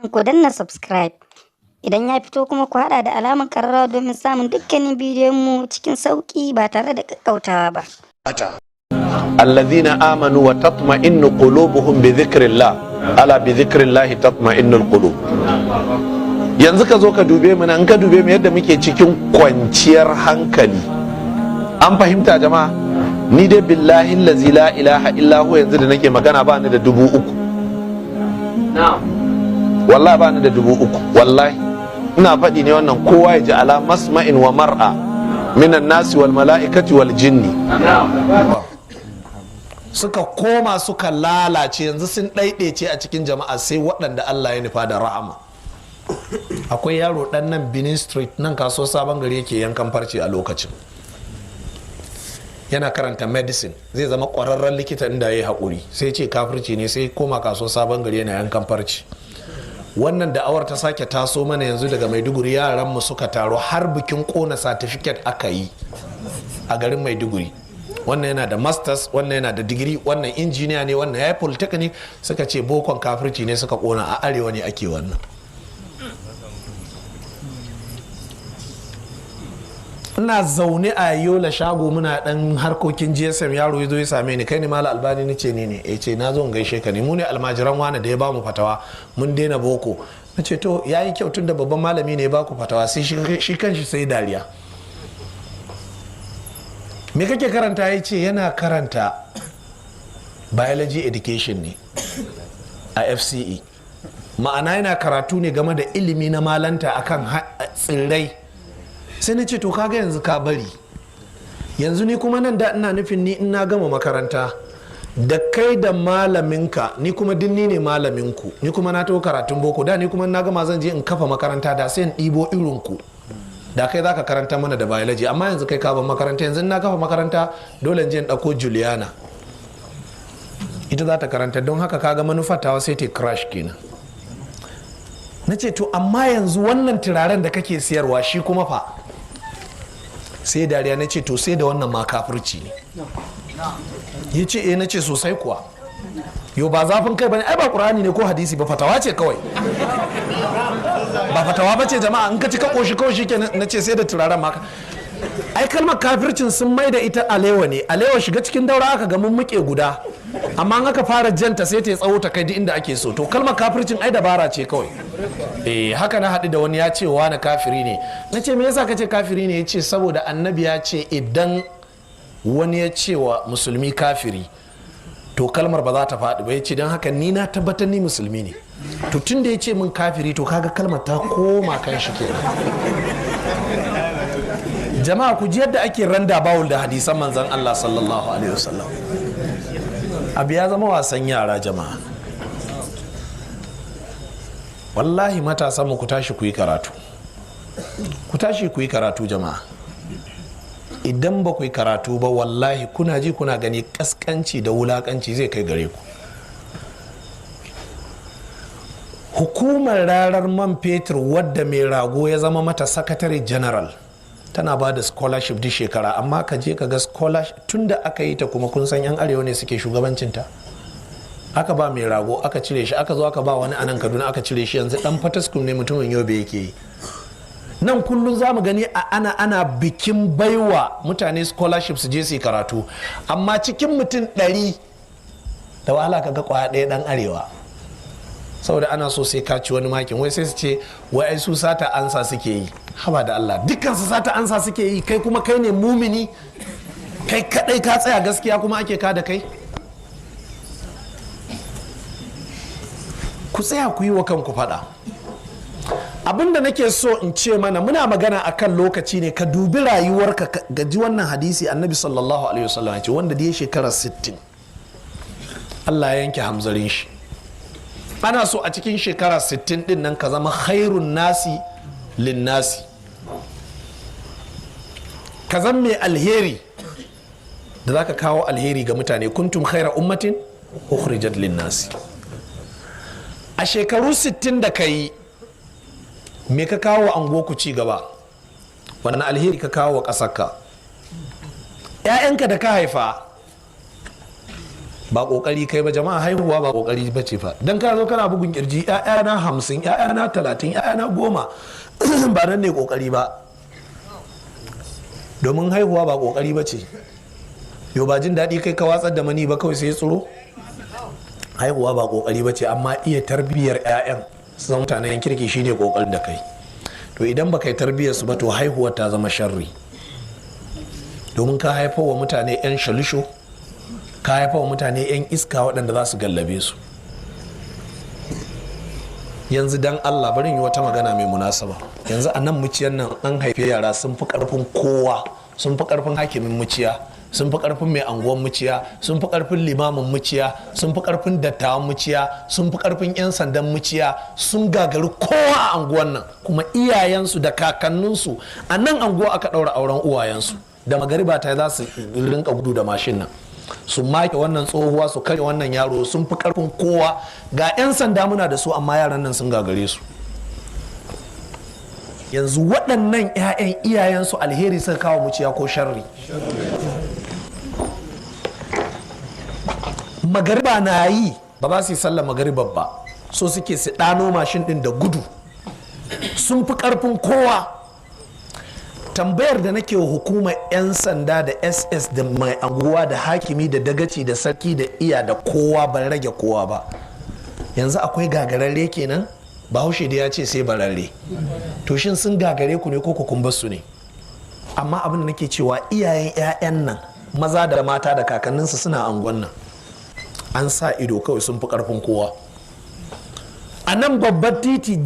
Ku danna subscribe idan ya fito kuma ku haɗa da alamar ƙararrawa domin samun dukkanin bidiyon mu cikin sauƙi ba tare da ƙaƙƙautawa ba. Alladhina amanu wa tatma'innu qulubuhum bi dhikrillah ala bi dhikrillah tatma'innul qulub. Yanzu ka zo ka dube mu nan, ka dube mu yadda muke cikin kwanciyar hankali. An fahimta jama'a? Ni dai billahi allazi la ilaha illa hu yanzu da nake magana ba ni da 3,000. Wallahi ba ni da 3,000. Wallahi ina faɗi ne wannan kowa ya ji ala masma'in wa mar'a minan nasi wal mala'ikati wal jinni. Suka koma suka lalace, yanzu sun ɗaiɗaice a cikin jama'a sai waɗanda Allah ya nufa da rahama. Akwai yaro ɗan nan Benin Street nan kaso sabon gari yake yankan farce a lokacin, yana karanta medicine, zai zama ƙwararren likita inda ya yi haƙuri, sai ce kafirci ne, sai koma kaso sabon gari yana yankan farce. Wannan da'awar ta sake taso mana yanzu daga Maiduguri, yaranmu suka taro har bikin ƙona certificate aka yi a garin Maiduguri. Wannan yana da masters, wannan yana da digiri, wannan injiniya ne, wannan ya yi polytechnic. Suka ce bokon kafirci ne, suka ƙona. A arewa ne ake wannan. Ina zaune a Yola shago muna dan harkokin GSM, yaro ya zo ya same ni, kai ne Malam Albani? ni ce ne ya ce na zo in gaishe ka ne, mu ne almajiran wani da ya bamu fatawa mun daina boko. Na ce to yayi kyau, tun da babban malami ne ya baku fatawa. Sai shi kanshi sai dariya. Me kake karanta? Ya ce yana karanta biology education ne a FCE, ma'ana yana karatu ne game da ilimi na malanta akan tsirrai. Sai na ce to kaga yanzu ka bari, yanzu ni kuma nan da ina nufin ni in na gama makaranta da kai da malaminka, ni kuma dinni ne malaminku, ni kuma na taho karatun boko, da ni kuma na gama zan je in kafa makaranta, da sai in ɗibo irinku, da kai zaka karanta mana da biology. Amma yanzu kai ka ban makaranta, yanzu na kafa makaranta dole in je in ɗauko Juliana, ita za ta karanta, don haka kaga manufar tawa sai ta crash kenan. Na ce to amma yanzu wannan turaren da kake siyarwa shi kuma fa? Sai dariya. Na ce to sai da wannan ma kafirci ne. Ya ce na ce sosai kuwa. Yo ba zafin kai bane, ai ba Qur'ani ne ko hadisi ba, fatawa ce kawai. Ba fatawa bace jama'a, in ka ci ka koshi kawai shikenan. Na ce sai da turaren ma. Ai kalmar kafircin sun mai da ita alewa ne. Alewa shiga cikin daura aka ga mun muke guda, amma an aka fara janta sai ta tsawo ta kai duk inda ake so. To kalmar kafircin ai dabara ce kawai. Haka na haɗu da wani ya ce wani kafiri ne. Na ce me yasa ka ce kafiri ne? Ya ce saboda annabi ya ce idan wani ya ce wa musulmi kafiri to kalmar ba za ta faɗi ba. Ya ce don haka ni na tabbatar ni musulmi ne. To tun da ya ce min kafiri, to kaga kalmar ta koma kan shi kenan. Jama'a ku ji yadda ake randa bawul da hadisan manzon Allah sallallahu alaihi wasallam. Abu ya zama wasan yara jama'a. Wallahi matasan mu ku tashi ku yi karatu. Ku tashi ku yi karatu jama'a. Idan ba ku yi karatu ba, wallahi kuna ji kuna gani kaskanci da wulakanci zai kai gare ku. Hukumar rarar man fetur wadda mai rago ya zama mata sakatare general tana ba da scholarship duk shekara, amma ka je ka ga scholarship tun da aka yi ta, kuma kun san yan arewa ne suke shugabancinta. Aka ba mai rago aka cire shi, aka zo aka ba wani anan Kaduna aka cire shi, yanzu dan Fataskum ne mutumin Yobe yake yi. Nan kullum za mu gani ana bikin baiwa mutane scholarship su je su yi karatu, amma cikin mutum 100 da wahala ka ga kwaya ɗaya dan arewa, saboda ana so sai ka ci wani makin. Wai sai su ce wai su sata ansa suke yi. Haba da Allah, dukkan su sata ansa suke yi, kai kuma kai ne mumini, kai kadai ka tsaya gaskiya kuma ake ka da kai. Ku tsaya ku yi wa kanku fada. Abinda nake so in ce mana, muna magana akan lokaci ne. Ka dubi rayuwarka, gaji wannan hadisi annabi sallallahu alaihi wasallam ya ce wanda da ya shekara 60 Allah ya yanke hamzarin shi. Ana so a cikin shekara 60 din nan ka zama khairun nasi lin nasi, ka zama mai alheri da zaka kawo alheri ga mutane. Kuntum khaira ummatin ukhrijat lin nasi. A shekaru 60 da ka yi, me ka kawo angoku ci gaba? Wannan alheri ka kawo wa ƙasarka? 'Ya'yanka da ka haifa ba kokari kai ba jama'a, haihuwa ba kokari ba ce fa. Dan ka zo kana bugun kirji ƴaƴana 50 ƴaƴana 30 ƴaƴana 10 ba nan ne kokari ba, domin haihuwa ba kokari ba ce. Yau ba jin daɗi kai ka watsar da mani ba kawai sai ya tsiro. Haihuwa ba kokari ba ce, amma iya tarbiyyar ƴaƴan su mutanen kirki shine kokarin da kai. To idan baka yi tarbiyyar su ba to haihuwar ta zama sharri, domin ka haifar wa mutane 'yan shalisho, ka haifar wa mutane 'yan iska waɗanda za su gallabe su. Yanzu dan Allah bari yi wata magana mai munasaba. Yanzu a nan muciyar nan an haife yara sun fi ƙarfin kowa, sun fi ƙarfin hakimin muciya, sun fi ƙarfin mai anguwan muciya, sun fi ƙarfin limamin muciya, sun fi ƙarfin dattawan muciya, sun fi ƙarfin 'yan sandan muciya, sun gagari kowa a anguwan nan. Kuma iyayensu da kakanninsu a nan anguwa aka ɗaura auren uwayensu. Da magariba ta za su rinka gudu da mashin nan, su make wannan tsohuwa, su kare wannan yaro, sun fi ƙarfin kowa. Ga 'yan sanda muna da su, amma yaran nan sun gagare su. Yanzu waɗannan 'ya'yan iyayensu alheri suka kawo muciya ko sharri? Magariba na yi ba za su yi sallar magaribar ba, so suke su ɗano mashin ɗin da gudu, sun fi ƙarfin kowa. Tambayar da nake wa hukumar 'yan sanda da ss da mai anguwa da hakimi da dagaci da sarki da iya da kowa, ban rage kowa ba, yanzu akwai gagararre kenan? Bahaushe da ya ce sai bararre. To shin sun gagare ku ne ko ku kun su ne? Amma abin da nake cewa iyayen 'ya'yan nan maza da mata da kakanninsu suna angon nan, an sa ido kawai sun fi karfin kowa. A nan babbar titi